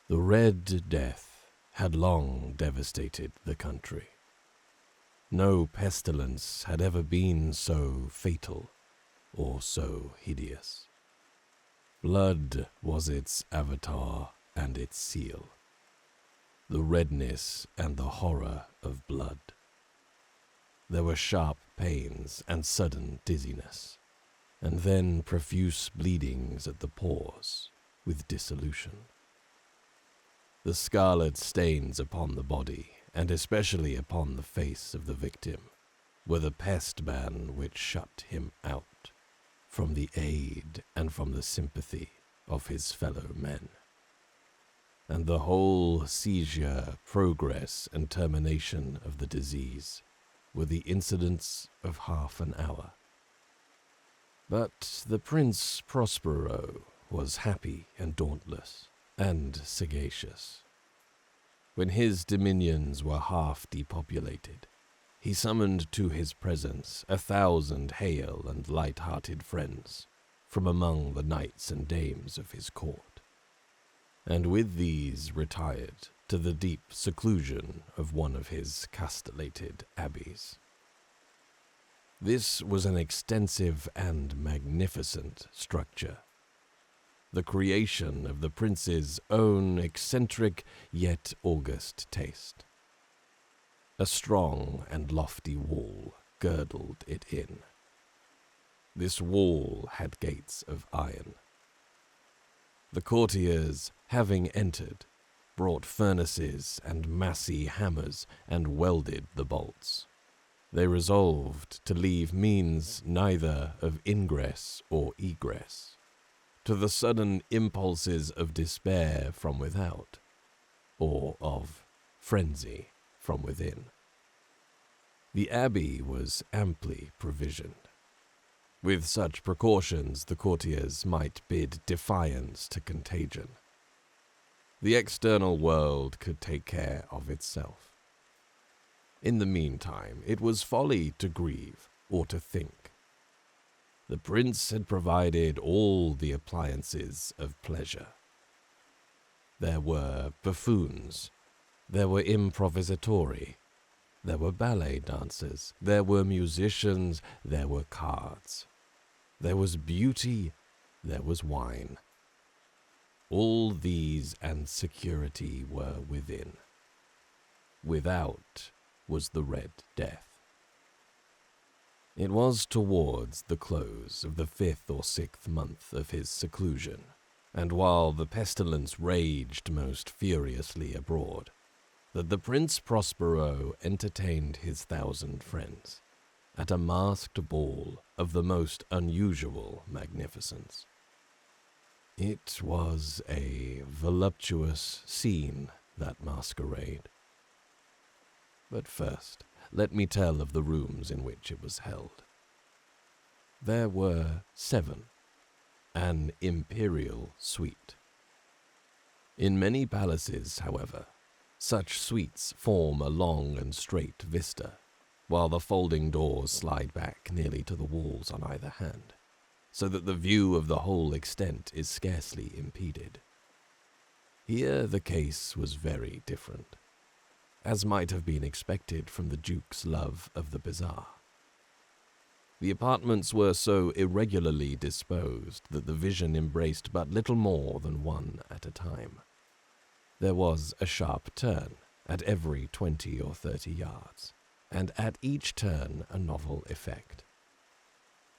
The Red Death had long devastated the country. No pestilence had ever been so fatal or so hideous. Blood was its avatar and its seal, the redness and the horror of blood. There were sharp pains and sudden dizziness, and then profuse bleedings at the pores with dissolution. The scarlet stains upon the body, and especially upon the face of the victim, were the pest ban which shut him out from the aid and from the sympathy of his fellow men. And the whole seizure, progress, and termination of the disease were the incidents of half an hour. But the Prince Prospero was happy and dauntless, and sagacious. When his dominions were half depopulated, he summoned to his presence 1,000 hale and light-hearted friends from among the knights and dames of his court, and with these retired to the deep seclusion of one of his castellated abbeys. This was an extensive and magnificent structure, the creation of the prince's own eccentric yet august taste. A strong and lofty wall girdled it in. This wall had gates of iron. The courtiers, having entered, brought furnaces and massy hammers and welded the bolts. They resolved to leave means neither of ingress or egress to the sudden impulses of despair from without, or of frenzy from within. The abbey was amply provisioned. With such precautions, the courtiers might bid defiance to contagion. The external world could take care of itself. In the meantime, it was folly to grieve or to think. The prince had provided all the appliances of pleasure. There were buffoons, there were improvisatori, there were ballet dancers, there were musicians, there were cards. There was beauty, there was wine. All these and security were within. Without was the Red Death. It was towards the close of the 5th or 6th month of his seclusion, and while the pestilence raged most furiously abroad, that the Prince Prospero entertained his 1,000 friends at a masked ball of the most unusual magnificence. It was a voluptuous scene, that masquerade. But first, let me tell of the rooms in which it was held. There were 7, an imperial suite. In many palaces, however, such suites form a long and straight vista, while the folding doors slide back nearly to the walls on either hand, so that the view of the whole extent is scarcely impeded. Here the case was very different, as might have been expected from the Duke's love of the bizarre. The apartments were so irregularly disposed that the vision embraced but little more than one at a time. There was a sharp turn at every 20 or 30 yards, and at each turn a novel effect.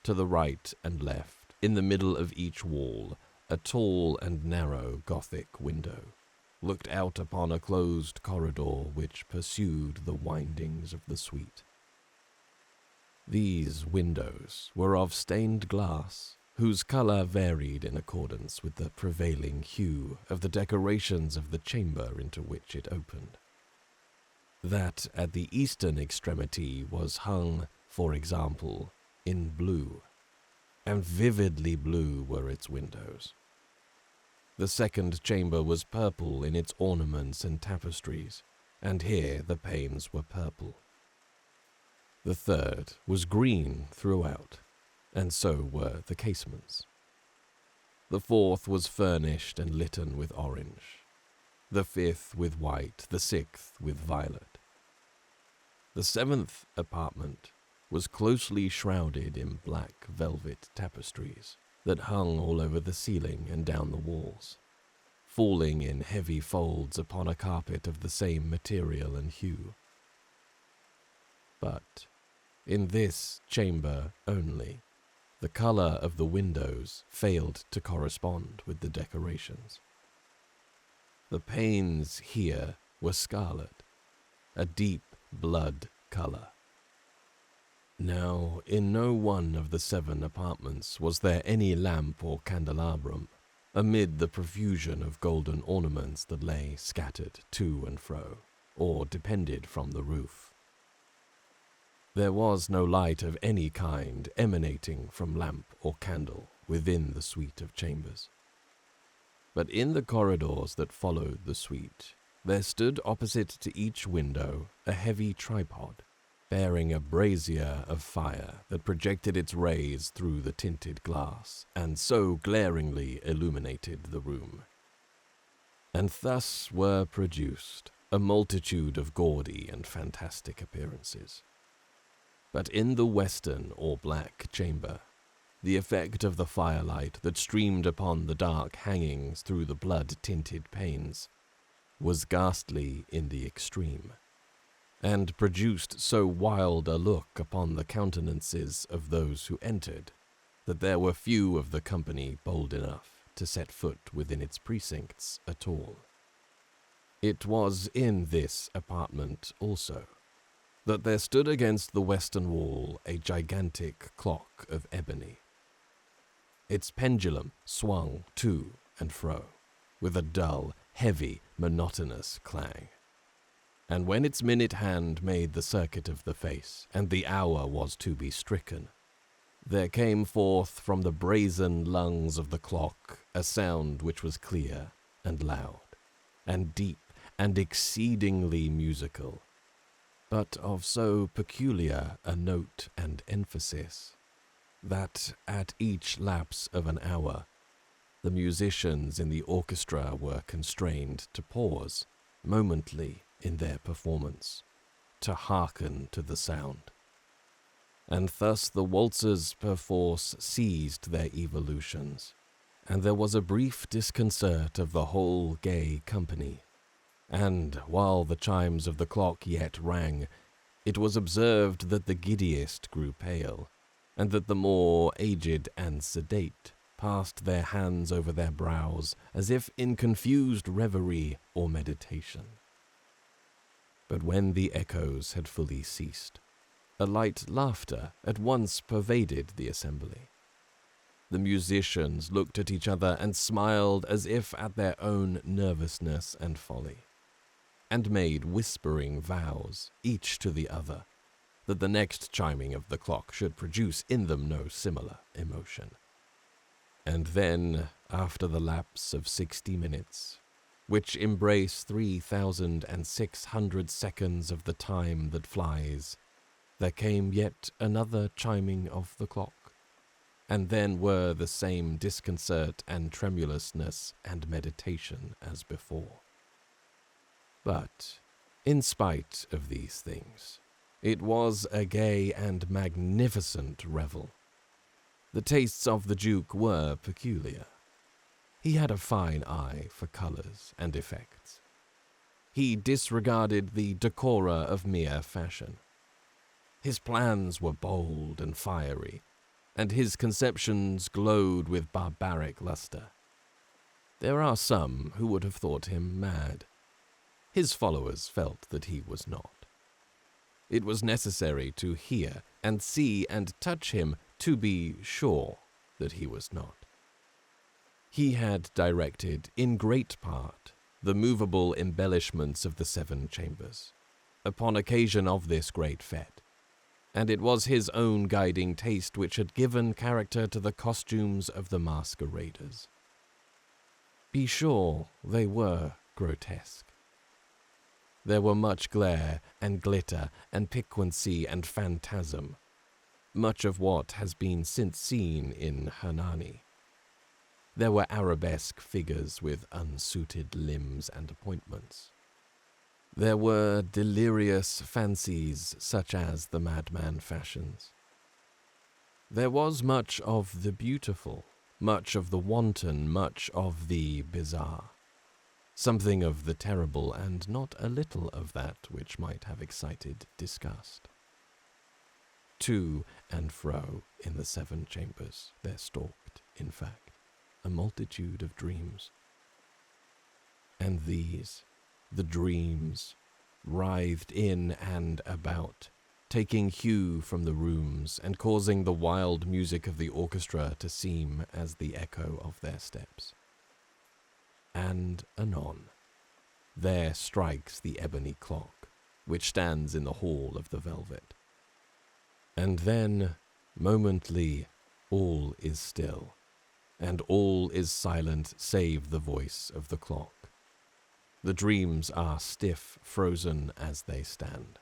To the right and left, in the middle of each wall, a tall and narrow Gothic window looked out upon a closed corridor which pursued the windings of the suite. These windows were of stained glass, whose color varied in accordance with the prevailing hue of the decorations of the chamber into which it opened. That at the eastern extremity was hung, for example, in blue, and vividly blue were its windows. The second chamber was purple in its ornaments and tapestries, and here the panes were purple. The third was green throughout, and so were the casements. The fourth was furnished and litten with orange. the 5th with white, the 6th with violet. The 7th apartment was closely shrouded in black velvet tapestries that hung all over the ceiling and down the walls, falling in heavy folds upon a carpet of the same material and hue. But in this chamber only, the color of the windows failed to correspond with the decorations. The panes here were scarlet, a deep blood color. Now, in no one of the 7 apartments was there any lamp or candelabrum, amid the profusion of golden ornaments that lay scattered to and fro, or depended from the roof. There was no light of any kind emanating from lamp or candle within the suite of chambers. But in the corridors that followed the suite, there stood opposite to each window a heavy tripod, bearing a brazier of fire that projected its rays through the tinted glass and so glaringly illuminated the room. And thus were produced a multitude of gaudy and fantastic appearances. But in the western or black chamber, the effect of the firelight that streamed upon the dark hangings through the blood-tinted panes was ghastly in the extreme, and produced so wild a look upon the countenances of those who entered, that there were few of the company bold enough to set foot within its precincts at all. It was in this apartment also that there stood against the western wall a gigantic clock of ebony. Its pendulum swung to and fro, with a dull, heavy, monotonous clang. And when its minute hand made the circuit of the face, and the hour was to be stricken, there came forth from the brazen lungs of the clock a sound which was clear and loud, and deep and exceedingly musical, but of so peculiar a note and emphasis, that at each lapse of an hour, the musicians in the orchestra were constrained to pause momently in their performance, to hearken to the sound. And thus the waltzers perforce ceased their evolutions, and there was a brief disconcert of the whole gay company. And while the chimes of the clock yet rang, it was observed that the giddiest grew pale, and that the more aged and sedate passed their hands over their brows as if in confused reverie or meditation. But when the echoes had fully ceased, a light laughter at once pervaded the assembly. The musicians looked at each other and smiled as if at their own nervousness and folly, and made whispering vows, each to the other, that the next chiming of the clock should produce in them no similar emotion. And then, after the lapse of 60 minutes, which embrace 3,600 seconds of the time that flies, there came yet another chiming of the clock, and then were the same disconcert and tremulousness and meditation as before. But, in spite of these things, it was a gay and magnificent revel. The tastes of the Duke were peculiar. He had a fine eye for colors and effects. He disregarded the decora of mere fashion. His plans were bold and fiery, and his conceptions glowed with barbaric luster. There are some who would have thought him mad. His followers felt that he was not. It was necessary to hear and see and touch him to be sure that he was not. He had directed, in great part, the movable embellishments of the 7 chambers, upon occasion of this great fete, and it was his own guiding taste which had given character to the costumes of the masqueraders. Be sure they were grotesque. There were much glare and glitter and piquancy and phantasm, much of what has been since seen in Hernani. There were arabesque figures with unsuited limbs and appointments. There were delirious fancies such as the madman fashions. There was much of the beautiful, much of the wanton, much of the bizarre. Something of the terrible, and not a little of that which might have excited disgust. To and fro in the 7 chambers there stalked, in fact, a multitude of dreams. And these, the dreams, writhed in and about, taking hue from the rooms and causing the wild music of the orchestra to seem as the echo of their steps. And anon, there strikes the ebony clock, which stands in the hall of the velvet. And then, momently, all is still, and all is silent save the voice of the clock. The dreams are stiff, frozen as they stand.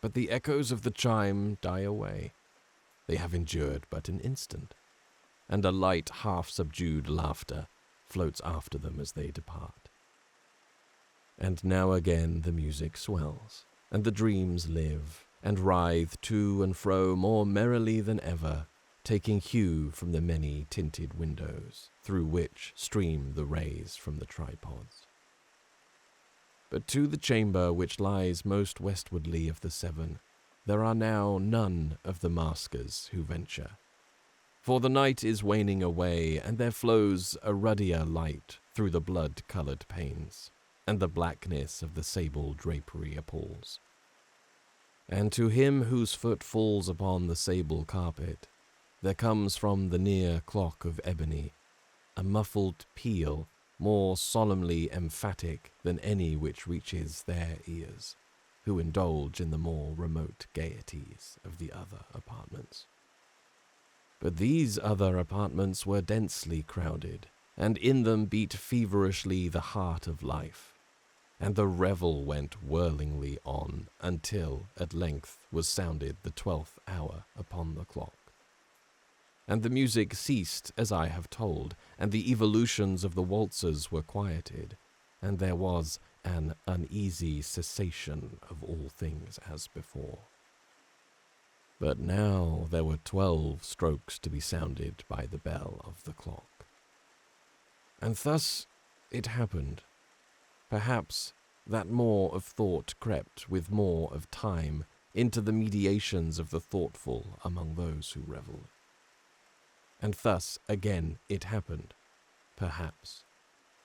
But the echoes of the chime die away. They have endured but an instant, and a light, half-subdued laughter floats after them as they depart. And now again the music swells, and the dreams live, and writhe to and fro more merrily than ever, taking hue from the many tinted windows through which stream the rays from the tripods. But to the chamber which lies most westwardly of the 7, there are now none of the maskers who venture. For the night is waning away, and there flows a ruddier light through the blood-coloured panes, and the blackness of the sable drapery appalls. And to him whose foot falls upon the sable carpet, there comes from the near clock of ebony a muffled peal more solemnly emphatic than any which reaches their ears, who indulge in the more remote gaieties of the other apartments. But these other apartments were densely crowded, and in them beat feverishly the heart of life, and the revel went whirlingly on until at length was sounded the 12th hour upon the clock. And the music ceased, as I have told, and the evolutions of the waltzers were quieted, and there was an uneasy cessation of all things as before. But now there were 12 strokes to be sounded by the bell of the clock. And thus it happened, perhaps, that more of thought crept with more of time into the mediations of the thoughtful among those who revelled. And thus again it happened, perhaps,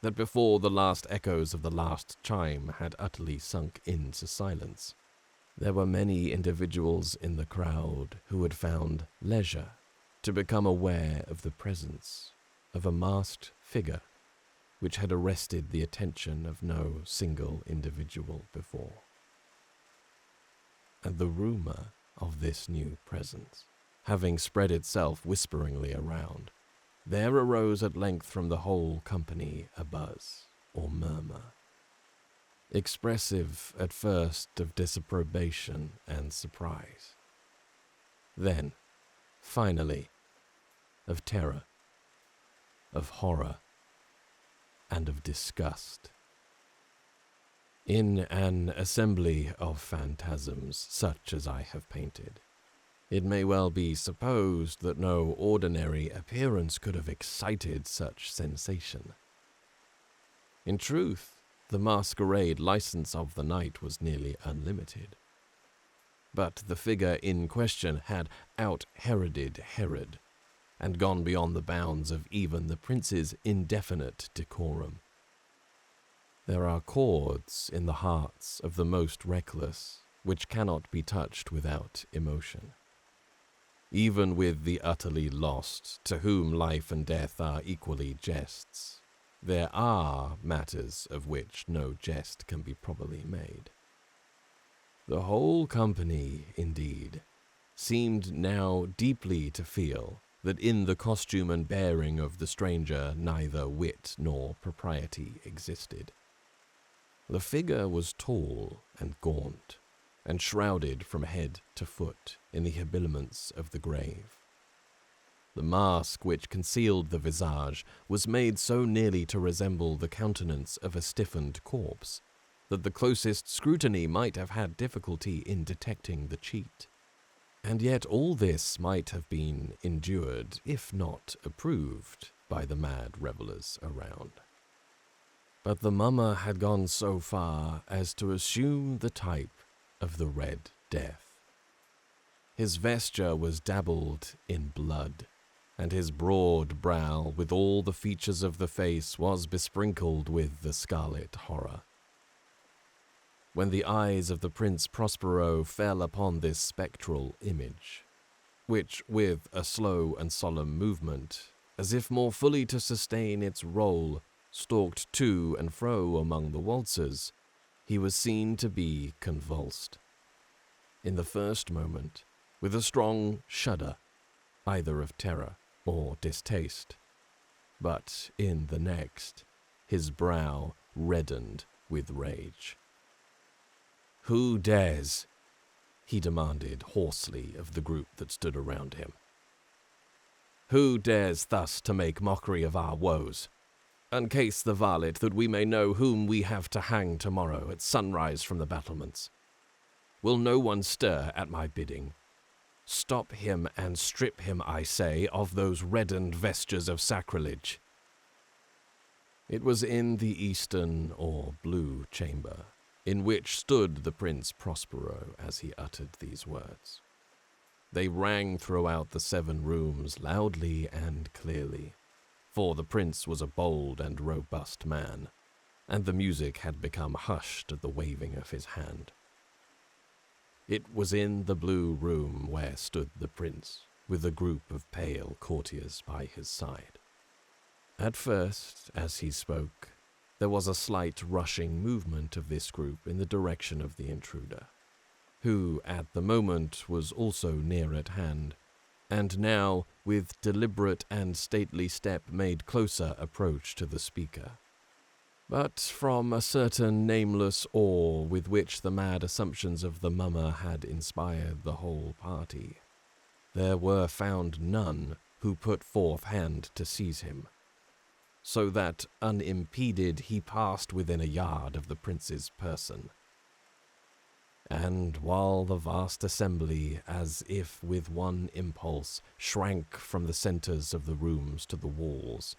that before the last echoes of the last chime had utterly sunk into silence, there were many individuals in the crowd who had found leisure to become aware of the presence of a masked figure which had arrested the attention of no single individual before. And the rumor of this new presence, having spread itself whisperingly around, there arose at length from the whole company a buzz or murmur, expressive at first of disapprobation and surprise, then, finally, of terror, of horror, and of disgust. In an assembly of phantasms such as I have painted, it may well be supposed that no ordinary appearance could have excited such sensation. In truth, the masquerade license of the night was nearly unlimited. But the figure in question had out-Heroded Herod, and gone beyond the bounds of even the prince's indefinite decorum. There are chords in the hearts of the most reckless which cannot be touched without emotion. Even with the utterly lost, to whom life and death are equally jests, there are matters of which no jest can be properly made. The whole company, indeed, seemed now deeply to feel that in the costume and bearing of the stranger neither wit nor propriety existed. The figure was tall and gaunt, and shrouded from head to foot in the habiliments of the grave. The mask which concealed the visage was made so nearly to resemble the countenance of a stiffened corpse that the closest scrutiny might have had difficulty in detecting the cheat. And yet all this might have been endured, if not approved, by the mad revelers around. But the mummer had gone so far as to assume the type of the Red Death. His vesture was dabbled in blood, and his broad brow, with all the features of the face, was besprinkled with the scarlet horror. When the eyes of the Prince Prospero fell upon this spectral image, which, with a slow and solemn movement, as if more fully to sustain its role, stalked to and fro among the waltzers, he was seen to be convulsed. In the first moment, with a strong shudder, either of terror or distaste, but in the next, his brow reddened with rage. "Who dares?" he demanded hoarsely of the group that stood around him. "Who dares thus to make mockery of our woes? Uncase the varlet, that we may know whom we have to hang tomorrow at sunrise from the battlements. Will no one stir at my bidding? Stop him and strip him, I say, of those reddened vestures of sacrilege." It was in the eastern or blue chamber, in which stood the Prince Prospero as he uttered these words. They rang throughout the 7 rooms loudly and clearly, for the prince was a bold and robust man, and the music had become hushed at the waving of his hand. It was in the blue room where stood the prince, with a group of pale courtiers by his side. At first, as he spoke, there was a slight rushing movement of this group in the direction of the intruder, who at the moment was also near at hand, and now, with deliberate and stately step, made closer approach to the speaker. But from a certain nameless awe with which the mad assumptions of the mummer had inspired the whole party, there were found none who put forth hand to seize him, so that, unimpeded, he passed within a yard of the prince's person. And while the vast assembly, as if with one impulse, shrank from the centers of the rooms to the walls,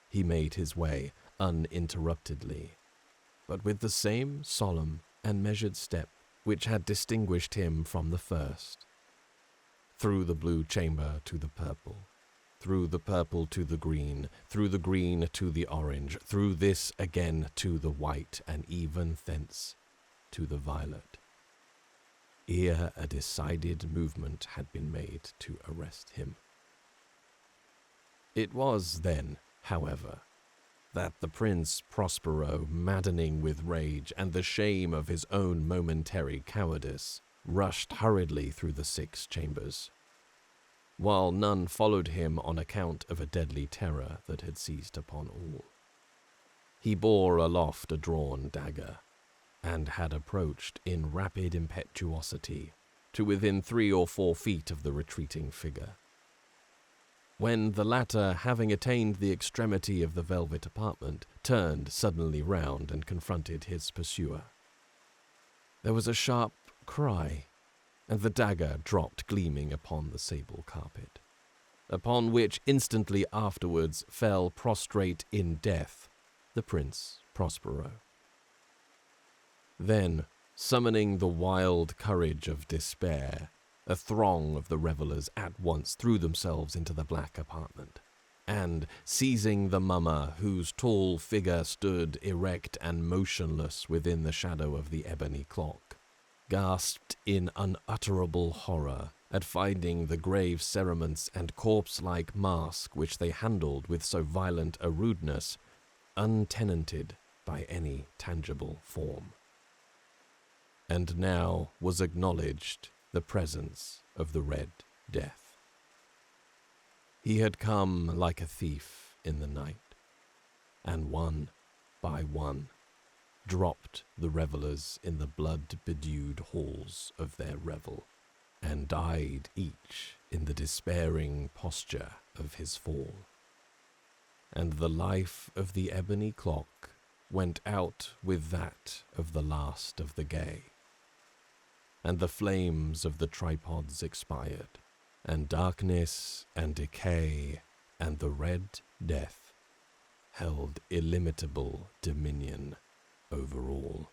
he made his way uninterruptedly, but with the same solemn and measured step which had distinguished him from the first, through the blue chamber to the purple, through the purple to the green, through the green to the orange, through this again to the white, and even thence to the violet, ere a decided movement had been made to arrest him. It was then, however, that the Prince Prospero, maddening with rage and the shame of his own momentary cowardice, rushed hurriedly through the 6 chambers, while none followed him on account of a deadly terror that had seized upon all. He bore aloft a drawn dagger, and had approached in rapid impetuosity to within 3 or 4 feet of the retreating figure, when the latter, having attained the extremity of the velvet apartment, turned suddenly round and confronted his pursuer. There was a sharp cry, and the dagger dropped gleaming upon the sable carpet, upon which instantly afterwards fell prostrate in death the Prince Prospero. Then, summoning the wild courage of despair, a throng of the revelers at once threw themselves into the black apartment, and, seizing the mummer, whose tall figure stood erect and motionless within the shadow of the ebony clock, gasped in unutterable horror at finding the grave cerements and corpse-like mask which they handled with so violent a rudeness untenanted by any tangible form. And now was acknowledged the presence of the Red Death. He had come like a thief in the night, and one by one dropped the revelers in the blood-bedewed halls of their revel, and died each in the despairing posture of his fall. And the life of the ebony clock went out with that of the last of the gay. And the flames of the tripods expired, and darkness and decay and the red death held illimitable dominion over all.